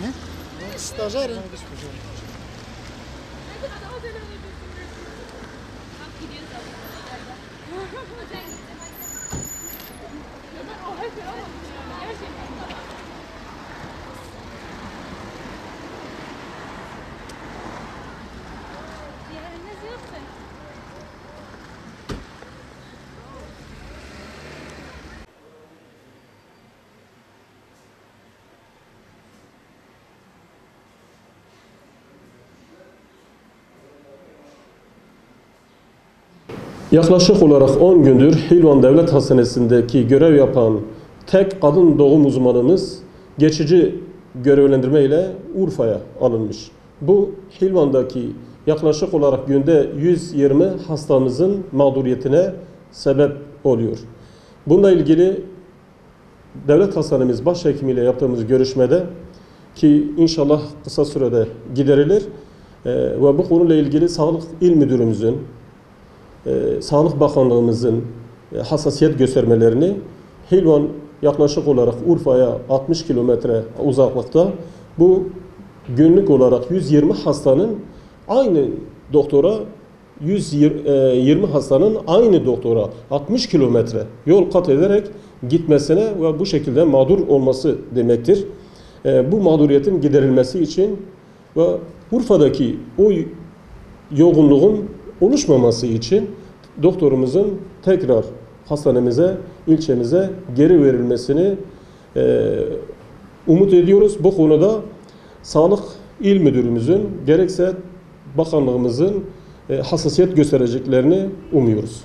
Ne? Stajyer. Yaklaşık olarak 10 gündür Hilvan Devlet Hastanesi'ndeki görev yapan tek kadın doğum uzmanımız geçici görevlendirme ile Urfa'ya alınmış. Bu Hilvan'daki yaklaşık olarak günde 120 hastamızın mağduriyetine sebep oluyor. Bununla ilgili devlet hastanemiz başhekimiyle yaptığımız görüşmede ki inşallah kısa sürede giderilir ve bu konuyla ilgili Sağlık İl Müdürümüzün, Sağlık Bakanlığımızın hassasiyet göstermelerini Hilvan yaklaşık olarak Urfa'ya 60 kilometre uzaklıkta bu günlük olarak 120 hastanın aynı doktora 120 hastanın aynı doktora 60 kilometre yol kat ederek gitmesine ve bu şekilde mağdur olması demektir. Bu mağduriyetin giderilmesi için ve Urfa'daki o yoğunluğun oluşmaması için doktorumuzun tekrar hastanemize, ilçemize geri verilmesini umut ediyoruz. Bu konuda Sağlık İl Müdürümüzün gerekse bakanlığımızın hassasiyet göstereceklerini umuyoruz.